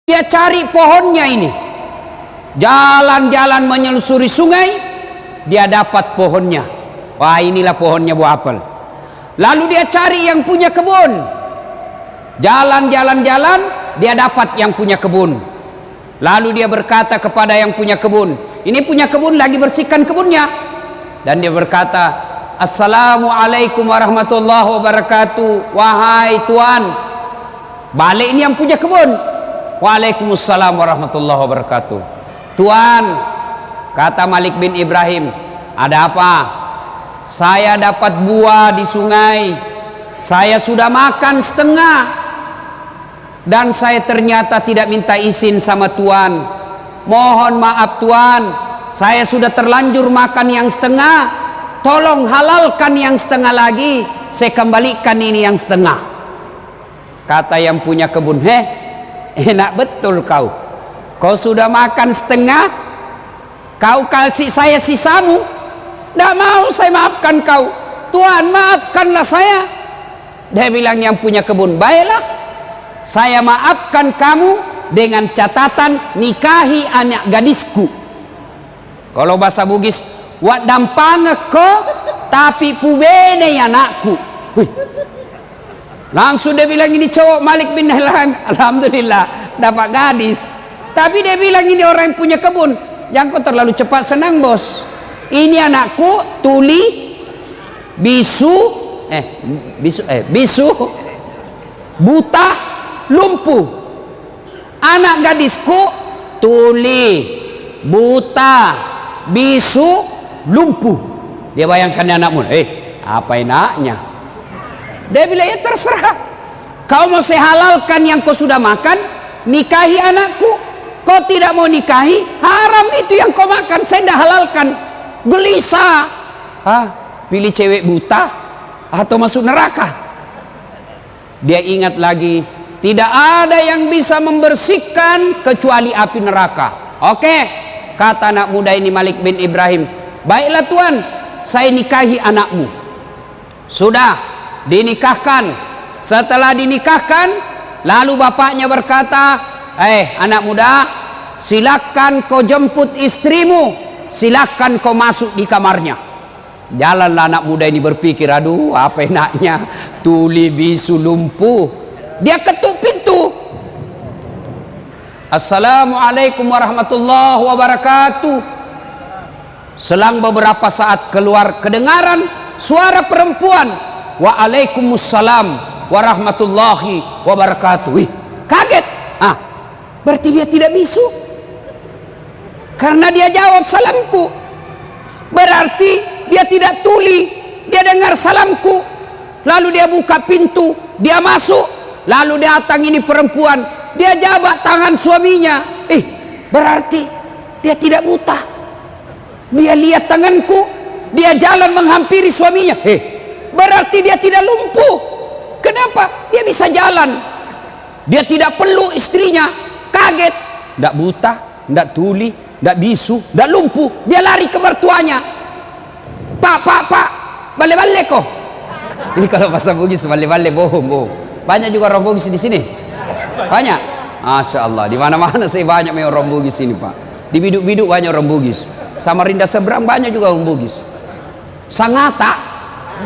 Dia cari pohonnya ini, jalan-jalan menyelusuri sungai, dia dapat pohonnya. Wah, inilah pohonnya buah apel. Lalu dia cari yang punya kebun, jalan-jalan, dia dapat yang punya kebun. Lalu dia berkata kepada yang punya kebun, ini punya kebun lagi bersihkan kebunnya, dan dia berkata, Assalamualaikum warahmatullahi wabarakatuh. Wahai tuan. Balik ini yang punya kebun, Waalaikumsalam warahmatullahi wabarakatuh. Tuan, kata Malik bin Ibrahim, ada apa? Saya dapat buah di sungai, saya sudah makan setengah, dan saya ternyata tidak minta izin sama tuan. Mohon maaf tuan, saya sudah terlanjur makan yang setengah, tolong halalkan yang setengah lagi, saya kembalikan ini yang setengah. Kata yang punya kebun, enak betul kau. Kau sudah makan setengah, kau kasih saya sisamu. Tidak mau saya maafkan kau. Tuan, maafkanlah saya. Dia bilang yang punya kebun, baiklah, saya maafkan kamu dengan catatan nikahi anak gadisku. Kalau bahasa Bugis, wak dampange ko tapi pubene anakku. Langsung dia bilang ini cowok Malik bin Hilal, alhamdulillah dapat gadis. Tapi dia bilang ini orang yang punya kebun, jangan kau terlalu cepat senang bos. Ini anakku tuli, bisu, buta, lumpuh. Anak gadisku tuli, buta, bisu, lumpuh. Dia bayangkan anakmu, apa enaknya? Dia bilang, ya terserah, kau mau saya halalkan yang kau sudah makan, nikahi anakku. Kau tidak mau nikahi, haram itu yang kau makan, saya tidak halalkan. Gelisah, pilih cewek buta atau masuk neraka. Dia ingat lagi, tidak ada yang bisa membersihkan kecuali api neraka. Oke, kata anak muda ini Malik bin Ibrahim, baiklah tuan, saya nikahi anakmu. Sudah dinikahkan. Setelah dinikahkan, lalu bapaknya berkata, anak muda, silakan kau jemput istrimu, silakan kau masuk di kamarnya. Jalanlah anak muda ini berpikir, aduh apa enaknya, tuli, bisu, lumpuh. Dia ketuk pintu. Assalamualaikum warahmatullahi wabarakatuh. Selang beberapa saat keluar kedengaran suara perempuan. Waalaikumsalam warahmatullahi wabarakatuh. Wih, kaget. Berarti dia tidak bisu, karena dia jawab salamku. Berarti dia tidak tuli, dia dengar salamku. Lalu dia buka pintu, dia masuk. Lalu datang ini perempuan, dia jabat tangan suaminya. Berarti dia tidak buta. Dia lihat tanganku, dia jalan menghampiri suaminya. Berarti dia tidak lumpuh. Kenapa? Dia bisa jalan. Dia tidak peluk istrinya. Kaget. Tidak buta, tidak tuli, tidak bisu, tidak lumpuh. Dia lari ke mertuanya. Pak, bale-bale kok. Ini kalau bahasa Bugis, bale-bale, bohong. Banyak juga orang Bugis di sini. Banyak. Masya Allah. Di mana-mana saya banyak orang Bugis ini, Pak. Di biduk-biduk banyak orang Bugis. Samarinda seberang banyak juga orang Bugis. Sangatta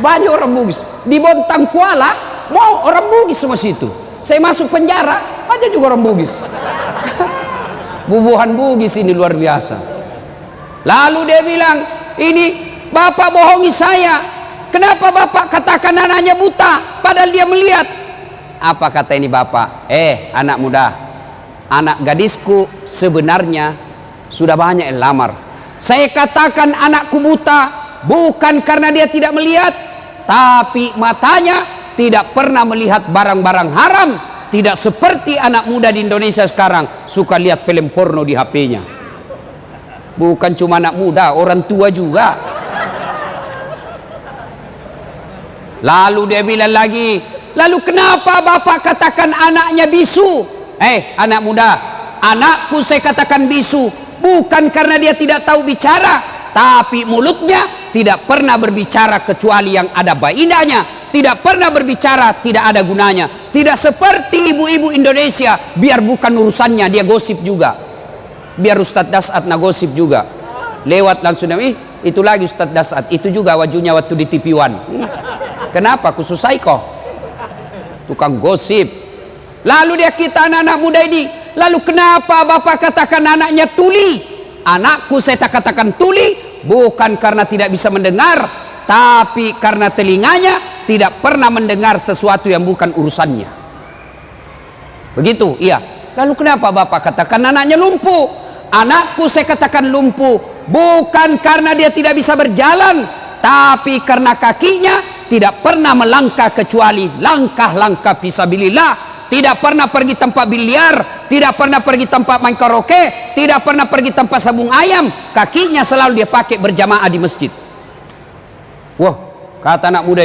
banyak orang Bugis. Di Bontang Kuala mau orang Bugis semua situ. Saya masuk penjara, ada juga orang Bugis. Bubuhan Bugis ini luar biasa. Lalu dia bilang, ini bapak bohongi saya. Kenapa bapak katakan anaknya buta padahal dia melihat? Apa kata ini bapak? Anak muda, anak gadisku sebenarnya sudah banyak yang lamar. Saya katakan anakku buta bukan karena dia tidak melihat, tapi matanya tidak pernah melihat barang-barang haram. Tidak seperti anak muda di Indonesia sekarang suka lihat film porno di HP-nya. Bukan cuma anak muda, orang tua juga. Lalu dia bilang lagi, lalu kenapa bapak katakan anaknya bisu? Anak muda, anakku saya katakan bisu bukan karena dia tidak tahu bicara, tapi mulutnya tidak pernah berbicara kecuali yang ada bainanya. tidak pernah berbicara, tidak ada gunanya. Tidak seperti ibu-ibu Indonesia, biar bukan urusannya dia gosip juga. Biar Ustadz Dasat na gosip juga. Lewat langsung, itu lagi Ustadz Dasat, itu juga wajunya waktu di TV One. Kenapa? Khusus kok tukang gosip. Lalu dia kita anak-anak muda ini, lalu kenapa bapak katakan anaknya tuli? Anakku saya tak katakan tuli, bukan karena tidak bisa mendengar, tapi karena telinganya tidak pernah mendengar sesuatu yang bukan urusannya. Begitu, iya. Lalu kenapa bapak katakan anaknya lumpuh? Anakku saya katakan lumpuh bukan karena dia tidak bisa berjalan, tapi karena kakinya tidak pernah melangkah kecuali langkah-langkah fisabilillah. Tidak pernah pergi tempat biliar, tidak pernah pergi tempat main karaoke, tidak pernah pergi tempat sabung ayam. Kakinya selalu dia pakai berjamaah di masjid. Wah, kata anak muda,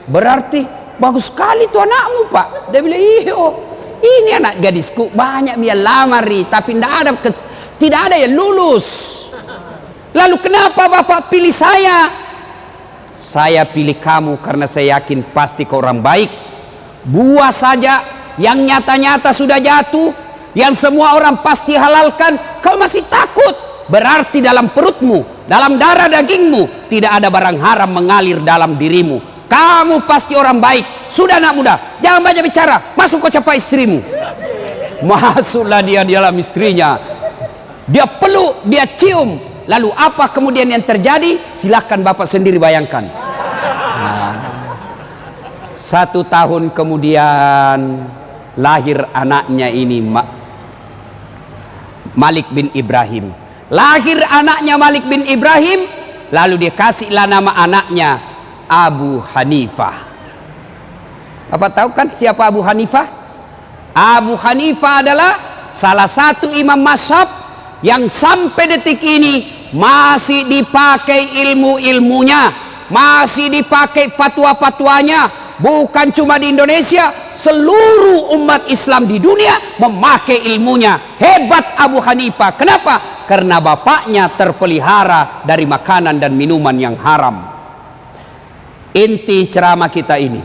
berarti bagus sekali tuh anakmu pak. Dia bilang, iyo, ini anak gadisku banyak dia lamari, tapi tidak ada yang lulus. Lalu kenapa bapak pilih saya? Saya pilih kamu karena saya yakin pasti kau orang baik. Buah saja yang nyata-nyata sudah jatuh, yang semua orang pasti halalkan, kau masih takut. Berarti dalam perutmu, dalam darah dagingmu tidak ada barang haram mengalir dalam dirimu. Kamu pasti orang baik. Sudah anak muda, jangan banyak bicara, masuk kau capai istrimu. Masuklah dia di dalam istrinya, dia peluk, dia cium. Lalu apa kemudian yang terjadi? Silahkan bapak sendiri bayangkan. Nah, 1 tahun kemudian lahir anaknya ini, Malik bin Ibrahim. Lahir anaknya Malik bin Ibrahim, lalu dia kasihlah nama anaknya Abu Hanifah. Apa tahu kan siapa Abu Hanifah? Abu Hanifah adalah salah satu imam mazhab yang sampai detik ini masih dipakai ilmu-ilmunya, masih dipakai fatwa-fatwanya. Bukan cuma di Indonesia, seluruh umat Islam di dunia memakai ilmunya. Hebat Abu Hanifah. Kenapa? Karena bapaknya terpelihara dari makanan dan minuman yang haram. Inti ceramah kita ini,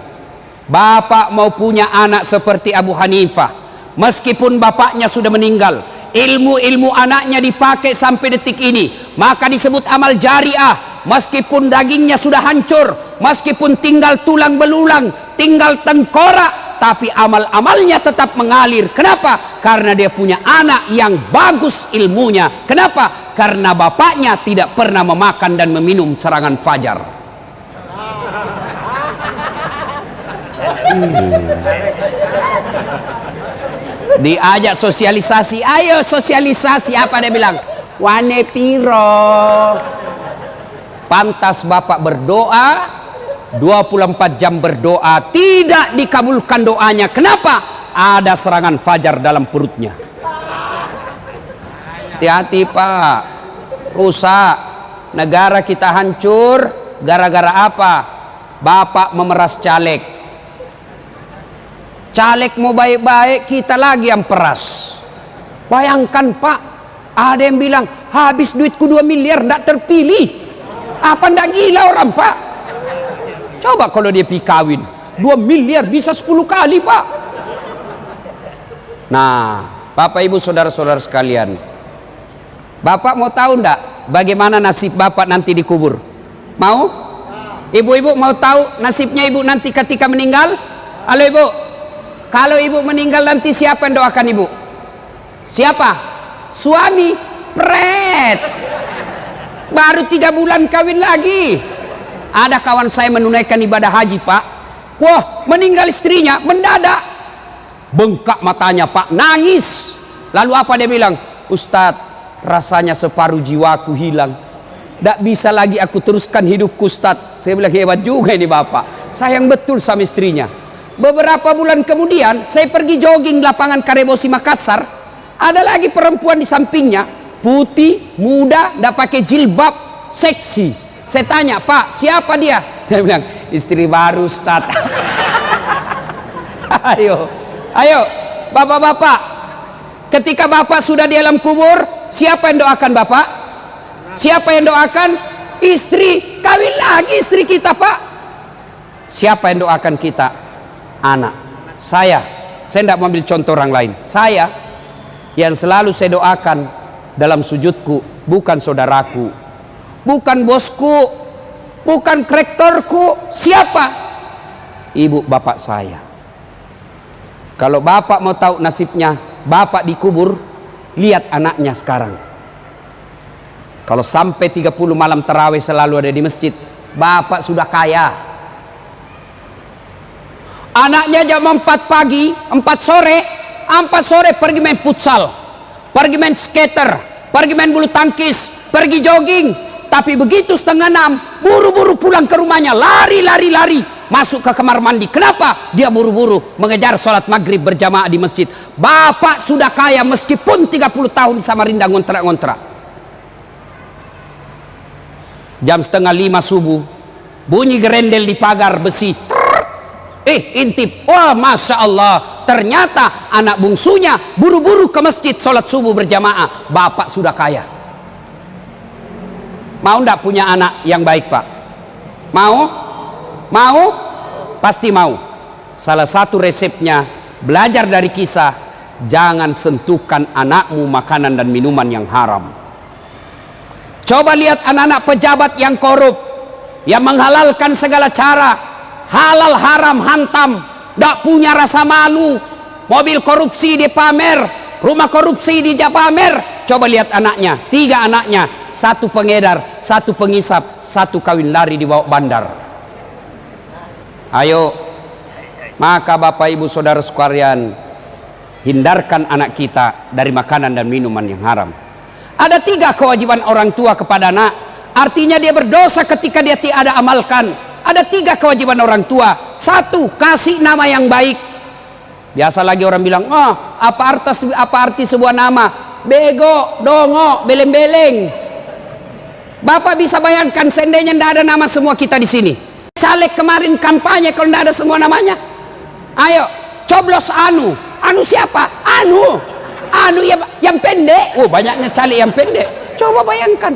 bapak mau punya anak seperti Abu Hanifah, meskipun bapaknya sudah meninggal, ilmu-ilmu anaknya dipakai sampai detik ini, maka disebut amal jariah. Meskipun dagingnya sudah hancur, meskipun tinggal tulang belulang, tinggal tengkorak, tapi amal-amalnya tetap mengalir. Kenapa? Karena dia punya anak yang bagus ilmunya. Kenapa? Karena bapaknya tidak pernah memakan dan meminum serangan fajar. Diajak sosialisasi, ayo sosialisasi, apa dia bilang? Wane piro. Pantas bapak berdoa 24 jam berdoa, tidak dikabulkan doanya. Kenapa? Ada serangan fajar dalam perutnya. Hati-hati pak, rusak. Negara kita hancur gara-gara apa? Bapak memeras caleg. Caleg mau baik-baik, kita lagi yang peras. Bayangkan pak, ada yang bilang habis duitku 2 miliar tidak terpilih. Apa ndak gila orang pak? Coba kalau dia pergi kawin 2 miliar bisa 10 kali pak. Nah bapak ibu saudara-saudara sekalian, bapak mau tahu ndak bagaimana nasib bapak nanti dikubur? Mau? Ibu-ibu mau tahu nasibnya ibu nanti ketika meninggal? Halo ibu, kalau ibu meninggal nanti siapa yang doakan ibu? Siapa? Suami? Pret. Baru 3 bulan kawin lagi. Ada kawan saya menunaikan ibadah haji pak, wah meninggal istrinya mendadak, bengkak matanya pak, nangis. Lalu apa dia bilang? Ustadz, rasanya separuh jiwaku hilang, tidak bisa lagi aku teruskan hidupku Ustadz. Saya bilang hebat juga ini bapak, sayang betul sama istrinya. Beberapa bulan kemudian saya pergi jogging lapangan Karebosi Makassar, ada lagi perempuan di sampingnya, putih, muda, tidak pakai jilbab, seksi. Saya tanya, pak siapa dia? Dia bilang istri baru Ustaz. ayo bapak-bapak, ketika bapak sudah di alam kubur, siapa yang doakan bapak? Siapa yang doakan? Istri. Kawin lagi istri kita pak. Siapa yang doakan kita? Anak. Saya tidak mau ambil contoh orang lain. Saya yang selalu saya doakan dalam sujudku, bukan saudaraku, bukan bosku, bukan rektorku. Siapa? Ibu bapak saya. Kalau bapak mau tahu nasibnya, bapak dikubur, lihat anaknya sekarang. Kalau sampai 30 malam tarawih selalu ada di masjid, bapak sudah kaya. Anaknya jam 4 pagi, 4 sore pergi main futsal, pergi main skater, pergi main bulu tangkis, pergi jogging. Tapi begitu setengah 6, buru-buru pulang ke rumahnya, lari, masuk ke kamar mandi. Kenapa? Dia buru-buru mengejar sholat maghrib berjamaah di masjid. Bapak sudah kaya meskipun 30 tahun di Samarinda ngontrak-ngontrak. Jam setengah 5 subuh, bunyi gerendel di pagar besi. Intip. Wah, Masya Allah, ternyata anak bungsunya buru-buru ke masjid sholat subuh berjamaah. Bapak sudah kaya. Mau ndak punya anak yang baik, Pak? Mau? Pasti mau. Salah satu resepnya, belajar dari kisah, jangan sentuhkan anakmu makanan dan minuman yang haram. Coba lihat anak-anak pejabat yang korup, yang menghalalkan segala cara, halal haram hantam, tidak punya rasa malu. Mobil korupsi dia pamer, rumah korupsi dia pamer. Coba lihat anaknya, 3 anaknya, 1 pengedar, 1 pengisap, 1 kawin lari di bawah bandar. Ayo, maka Bapak Ibu Saudara sekalian, hindarkan anak kita dari makanan dan minuman yang haram. Ada 3 kewajiban orang tua kepada anak. Artinya dia berdosa ketika dia tidak amalkan. Ada 3 kewajiban orang tua. 1, kasih nama yang baik. Biasa lagi orang bilang, apa arti sebuah nama? Bego, dongo, beleng-beleng. Bapak bisa bayangkan seandainya tidak ada nama semua kita di sini. Caleg kemarin kampanye kalau tidak ada semua namanya. Ayo, coblos Anu. Anu siapa? Anu yang pendek. Banyaknya caleg yang pendek. Coba bayangkan.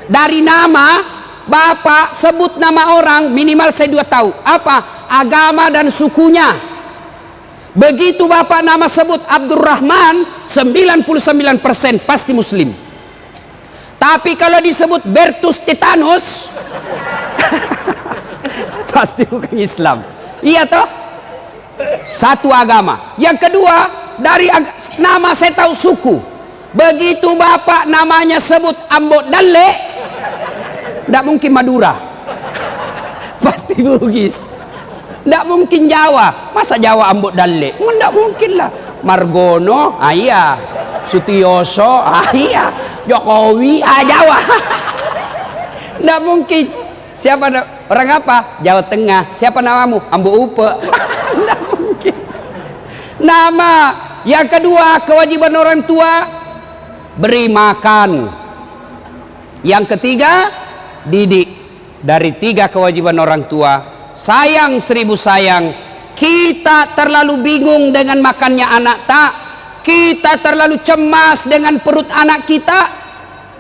Dari nama, Bapak sebut nama orang, minimal saya 2 tahu. Apa? Agama dan sukunya. Begitu Bapak nama sebut Abdurrahman, 99% pasti Muslim. Tapi kalau disebut Bertus Titanus, pasti bukan Islam. Iya toh? 1 agama. Yang kedua, dari nama saya tahu suku. Begitu Bapak namanya sebut Ambok Dalle, tidak mungkin Madura. Pasti Bugis. Tidak mungkin Jawa. Masa Jawa Ambok Dalle? Tidak mungkin lah. Margono, iya. Sutioso, iya. Jokowi, Jawa. Tidak mungkin. Siapa orang apa? Jawa Tengah. Siapa namamu? Ambok Upe. Tidak mungkin. Nama. Yang kedua, kewajiban orang tua, beri makan. Yang ketiga, didik. Dari 3 kewajiban orang tua, sayang 1000 sayang. Kita terlalu bingung dengan makannya anak tak. Kita terlalu cemas dengan perut anak kita.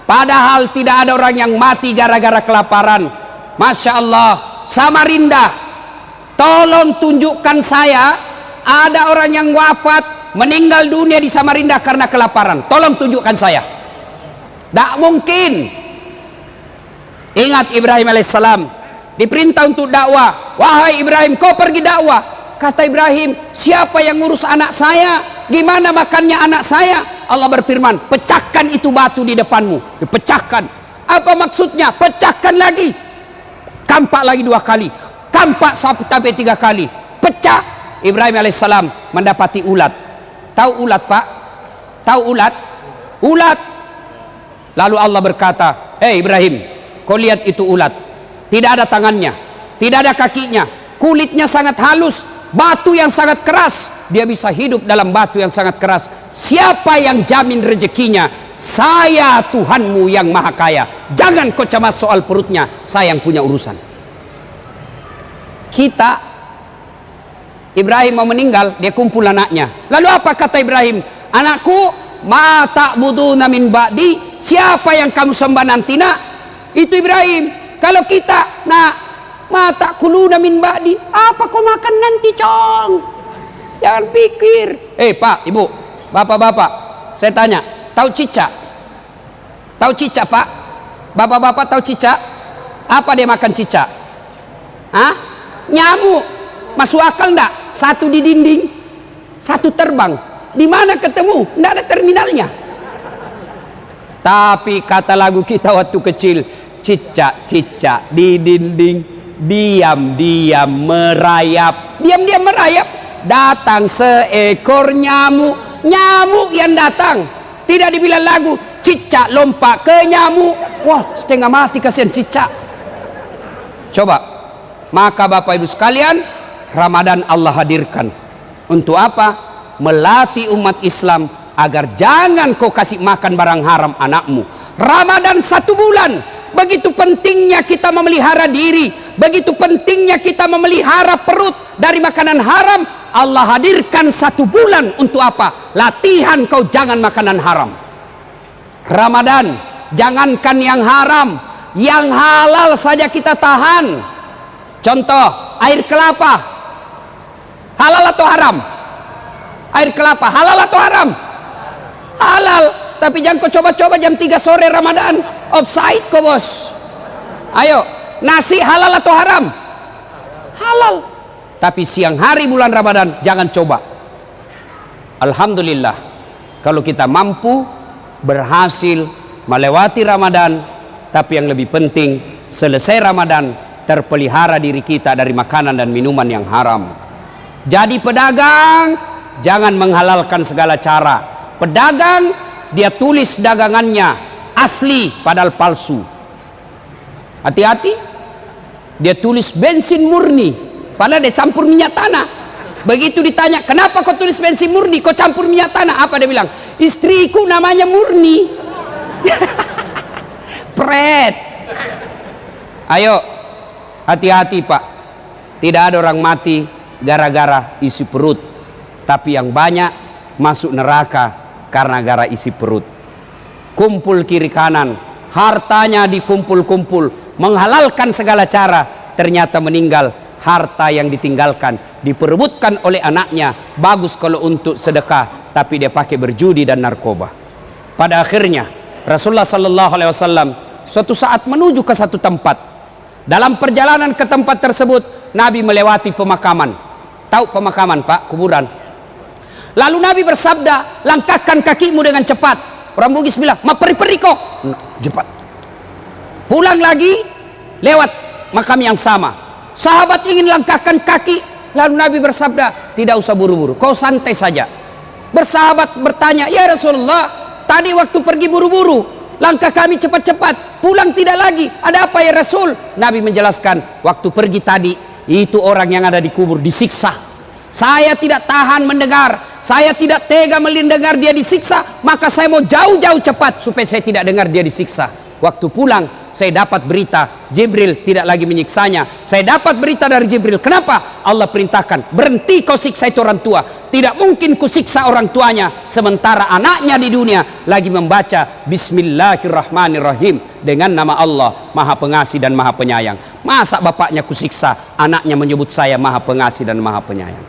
Padahal tidak ada orang yang mati gara-gara kelaparan. Masya Allah, Samarinda, tolong tunjukkan saya ada orang yang wafat, meninggal dunia di Samarinda karena kelaparan. Tolong tunjukkan saya. Tidak mungkin. Ingat Ibrahim alaihissalam diperintah untuk dakwah. Wahai Ibrahim, kau pergi dakwah. Kata Ibrahim, siapa yang ngurus anak saya? Gimana makannya anak saya? Allah berfirman, pecahkan itu batu di depanmu. Dipecahkan. Apa maksudnya? Pecahkan lagi. Kampak lagi 2 kali. Kampak sampai 3 kali. Pecah. Ibrahim alaihissalam mendapati ulat. Tahu ulat, Pak? Tahu ulat? Ulat. Lalu Allah berkata, Ibrahim, kau lihat itu ulat. Tidak ada tangannya, tidak ada kakinya, kulitnya sangat halus, batu yang sangat keras. Dia bisa hidup dalam batu yang sangat keras. Siapa yang jamin rezekinya? Saya Tuhanmu yang maha kaya. Jangan kau cemas soal perutnya, saya yang punya urusan. Kita, Ibrahim mau meninggal, dia kumpul anaknya. Lalu apa kata Ibrahim? Anakku, ma ta'buduna min ba'di, siapa yang kamu sembah nanti nak? Itu Ibrahim. Kalau kita, Mata kuluna min ba'di. Apa kau makan nanti, Cong? Jangan pikir. Pak, Ibu, Bapak-bapak, saya tanya, tahu cicak? Tahu cicak, Pak? Bapak-bapak tahu cicak? Apa dia makan cicak? Hah? Nyamuk. Masuk akal enggak? Satu di dinding, satu terbang. Di mana ketemu? Enggak ada terminalnya. Tapi kata lagu kita waktu kecil, cicak-cicak di dinding, diam-diam merayap. Diam-diam merayap. Datang seekor nyamuk. Nyamuk yang datang. Tidak dibilang lagu, cicak lompat ke nyamuk. Wah, setengah mati kasihan cicak. Coba. Maka Bapak Ibu sekalian, Ramadan Allah hadirkan. Untuk apa? Melatih umat Islam agar jangan kau kasih makan barang haram anakmu. Ramadan 1 bulan. Begitu pentingnya kita memelihara diri. Begitu pentingnya kita memelihara perut dari makanan haram. Allah hadirkan 1 bulan untuk apa? Latihan kau jangan makanan haram. Ramadan, jangankan yang haram, yang halal saja kita tahan. Contoh, air kelapa. Halal atau haram? Air kelapa, halal atau haram? Halal. Tapi jangan kau coba-coba jam 3 sore Ramadan. Offside kau, bos. Ayo, nasi halal atau haram? Halal. Tapi siang hari bulan Ramadan jangan coba. Alhamdulillah, kalau kita mampu berhasil melewati Ramadan, tapi yang lebih penting selesai Ramadan terpelihara diri kita dari makanan dan minuman yang haram. Jadi pedagang jangan menghalalkan segala cara. Pedagang dia tulis dagangannya asli padahal palsu. Hati-hati. Dia tulis bensin murni padahal dia campur minyak tanah. Begitu ditanya, kenapa kau tulis bensin murni, kau campur minyak tanah? Apa dia bilang? Istriku namanya Murni. Pret. Ayo, hati-hati Pak. Tidak ada orang mati gara-gara isi perut, tapi yang banyak masuk neraka karena gara isi perut. Kumpul kiri kanan, hartanya dikumpul-kumpul, menghalalkan segala cara, ternyata meninggal. Harta yang ditinggalkan diperebutkan oleh anaknya, bagus kalau untuk sedekah, tapi dia pakai berjudi dan narkoba. Pada akhirnya Rasulullah sallallahu alaihi wasallam suatu saat menuju ke satu tempat. Dalam perjalanan ke tempat tersebut Nabi melewati pemakaman. Tahu pemakaman, Pak? Kuburan. Lalu Nabi bersabda, langkahkan kakimu dengan cepat. Orang Bugis bilang, ma peri-peri kok. Cepat. Pulang lagi lewat makam yang sama. Sahabat ingin langkahkan kaki, lalu Nabi bersabda, tidak usah buru-buru, kau santai saja. Bersahabat bertanya, ya Rasulullah, tadi waktu pergi buru-buru, langkah kami cepat-cepat, pulang tidak lagi, ada apa ya Rasul? Nabi menjelaskan, waktu pergi tadi, itu orang yang ada di kubur disiksa. Saya tidak tahan mendengar, saya tidak tega mendengar dia disiksa, maka saya mau jauh-jauh cepat supaya saya tidak dengar dia disiksa. Waktu pulang saya dapat berita Jibril tidak lagi menyiksanya. Saya dapat berita dari Jibril. Kenapa? Allah perintahkan, berhenti kau siksa itu orang tua. Tidak mungkin ku siksa orang tuanya sementara anaknya di dunia lagi membaca Bismillahirrahmanirrahim dengan nama Allah Maha Pengasih dan Maha Penyayang. Masa bapaknya ku siksa, anaknya menyebut saya Maha Pengasih dan Maha Penyayang.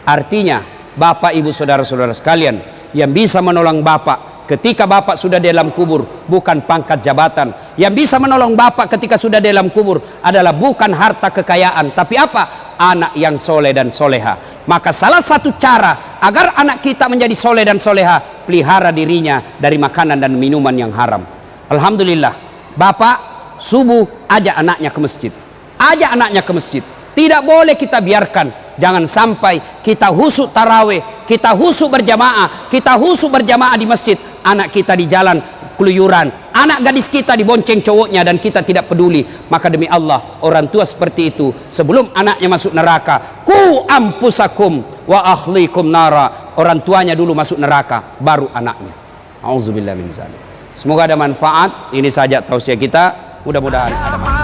Artinya Bapak Ibu saudara-saudara sekalian, yang bisa menolong bapak ketika bapak sudah di dalam kubur bukan pangkat jabatan. Yang bisa menolong bapak ketika sudah di dalam kubur adalah bukan harta kekayaan, tapi apa? Anak yang soleh dan soleha. Maka salah satu cara agar anak kita menjadi soleh dan soleha, pelihara dirinya dari makanan dan minuman yang haram. Alhamdulillah, bapak subuh ajak anaknya ke masjid. Ajak anaknya ke masjid. Tidak boleh kita biarkan. Jangan sampai kita husuk tarawih, kita husuk berjamaah, kita husuk berjamaah di masjid, anak kita di jalan keluyuran, anak gadis kita dibonceng cowoknya dan kita tidak peduli. Maka demi Allah, orang tua seperti itu sebelum anaknya masuk neraka, ku ampusakum wa akhlikum nara. Orang tuanya dulu masuk neraka, baru anaknya. Auzubillah min zalik. Semoga ada manfaat. Ini saja tausiah kita. Mudah-mudahan ada manfaat.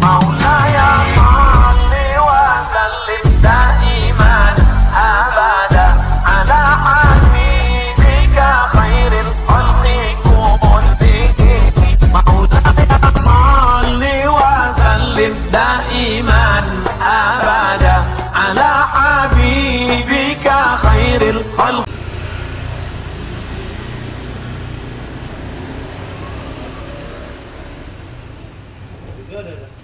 مولاي صل وسلم دائما أبدا على حبيبك خير الخلق كلهم Udah.